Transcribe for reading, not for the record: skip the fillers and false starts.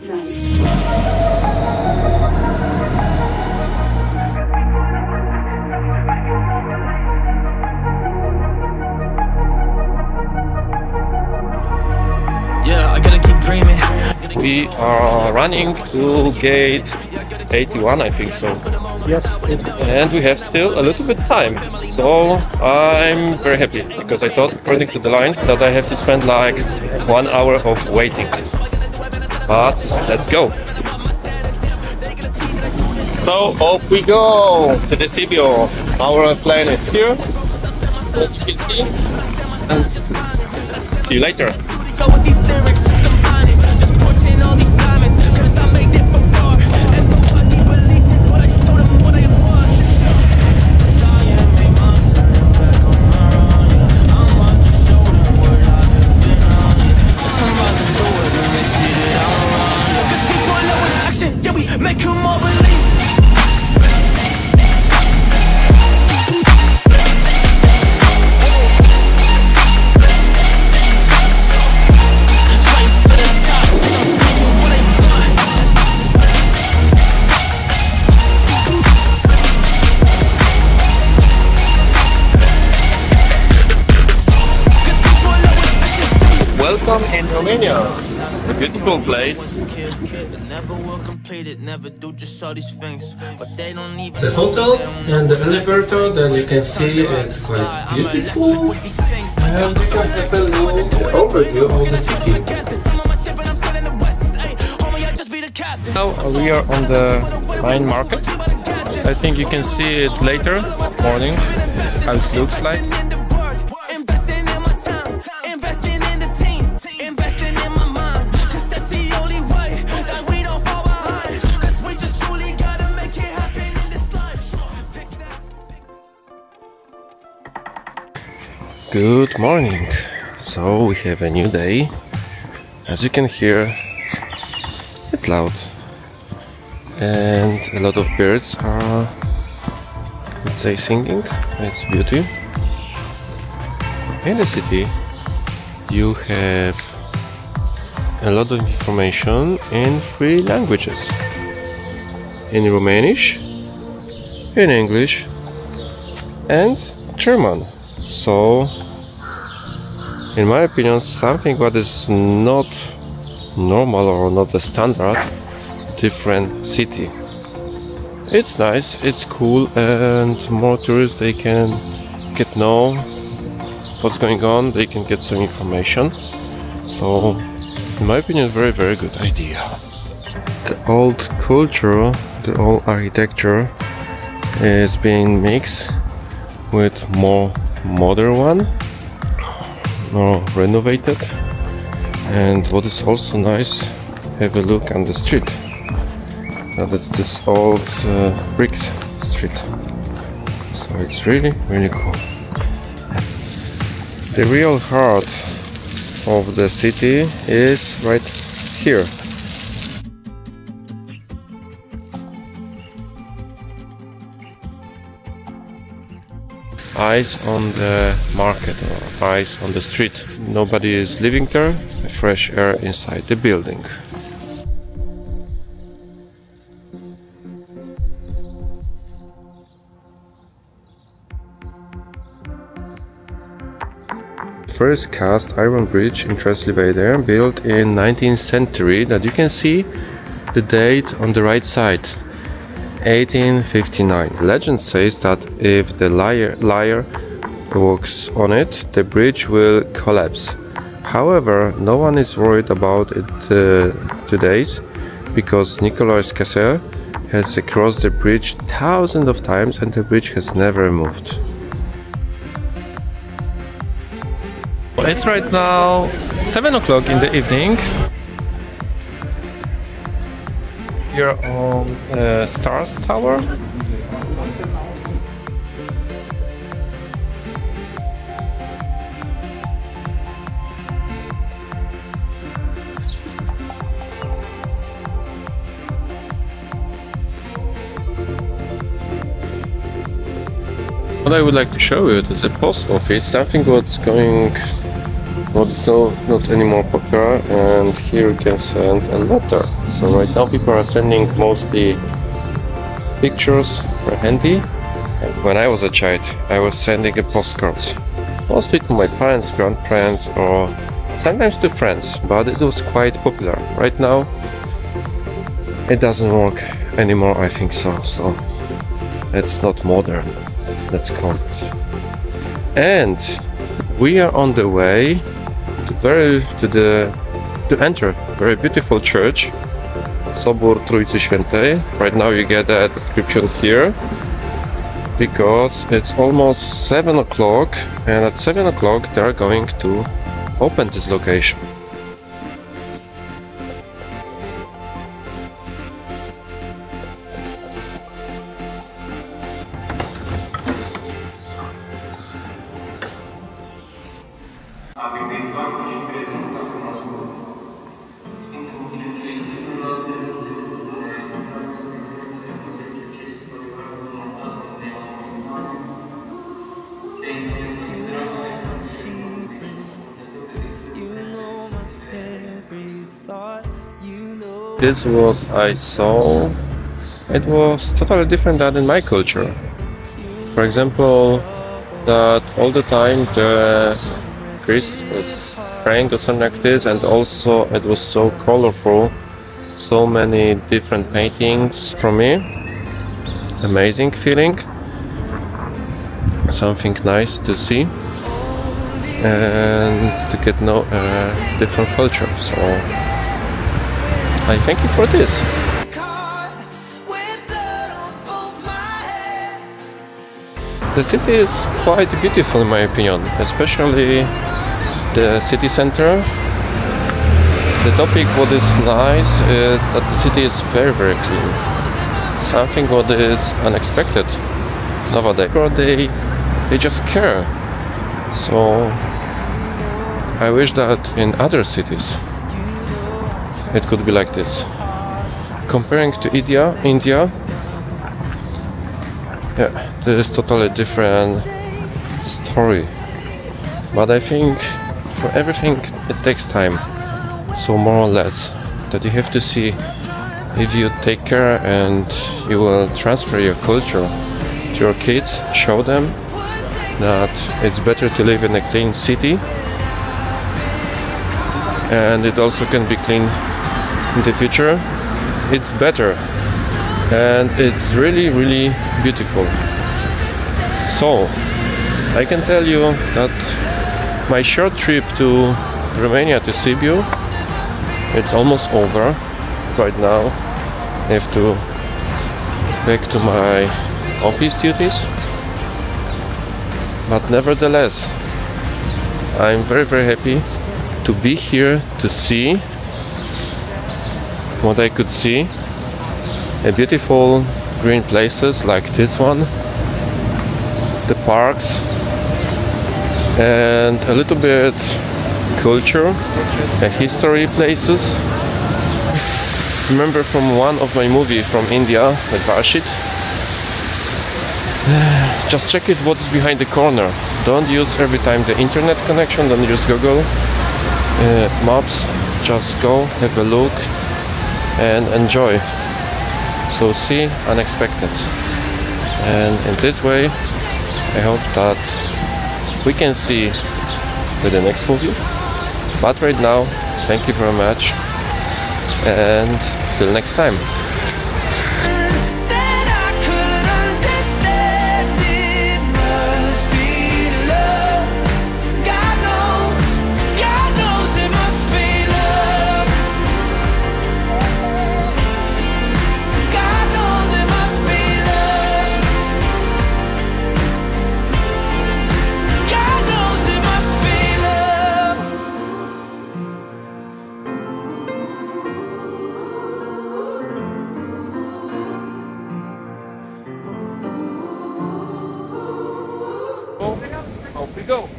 Yeah, I gotta keep dreaming. We are running to gate 81, I think so. Yes. And we have still a little bit time. So I'm very happy because I thought, according to the line, that I have to spend like 1 hour of waiting. But let's go. So off we go to the Sibiu. Our plane is here, as you can see. And see you later. Welcome in Romania, a beautiful place. The hotel and the elevator that you can see, it's quite beautiful. And we can have a little overview of the city. Now we are on the main market. I think you can see it later morning, how it looks like. Good morning. So we have a new day. As you can hear, it's loud and a lot of birds are, let's say, singing. It's beauty. In the city you have a lot of information in 3 languages: in Romanish, in English and German. So, in my opinion, something what is not normal or not a standard different city. It's nice, it's cool, and more tourists, they can get know what's going on, they can get some information. So, in my opinion, very good idea. The old culture, the old architecture is being mixed with more modern one, more renovated. And what is also nice, have a look on the street. Now that's this old bricks street, so it's really cool. The real heart of the city is right here. Eyes on the market or eyes on the street. Nobody is living there. Fresh air inside the building. First cast iron bridge in Transilvania, built in 19th century, that you can see the date on the right side. 1859. Legend says that if the liar walks on it, the bridge will collapse. However, no one is worried about it today, because Nicolas Casser has crossed the bridge thousands of times and the bridge has never moved. It's right now 7 o'clock in the evening. Here on Stars Tower. What I would like to show you is the post office, something what's going But it's not anymore popular, and here you can send a letter. So right now people are sending mostly pictures for handy. And when I was a child, I was sending a postcards, mostly to my parents, grandparents, or sometimes to friends, but it was quite popular. Right now it doesn't work anymore, I think so. So it's not modern, let's call it. And we are on the way to enter a very beautiful church, Sobór Trójcy Świętej. Right now you get a description here, because it's almost 7 o'clock, and at 7 o'clock they are going to open this location. This is what I saw. It was totally different than in my culture. For example, that all the time the priest was praying or something like this, and also it was so colorful, so many different paintings. For me, amazing feeling, something nice to see and to get to know different culture. So I thank you for this. The city is quite beautiful in my opinion, especially the city center. The topic what is nice is that the city is very clean. Something what is unexpected nowadays. They just care. So I wish that in other cities it could be like this. Comparing to India, yeah, this is totally different story. But I think for everything it takes time. So more or less that you have to see if you take care and you will transfer your culture to your kids, show them that it's better to live in a clean city, and it also can be clean in the future. It's better, and it's really beautiful. So I can tell you that my short trip to Romania, to Sibiu, it's almost over. Right now I have to back to my office duties, but nevertheless I'm very happy to be here, to see what I could see. A beautiful green places like this one, the parks, and a little bit culture, history places. Remember from one of my movie from India, the Varshit. Just check it what's behind the corner. Don't use every time the internet connection, don't use Google Maps. Just go, have a look and enjoy. So see unexpected. And in this way I hope that we can see with the next movie. But right now, thank you very much, and till next time. Off we go.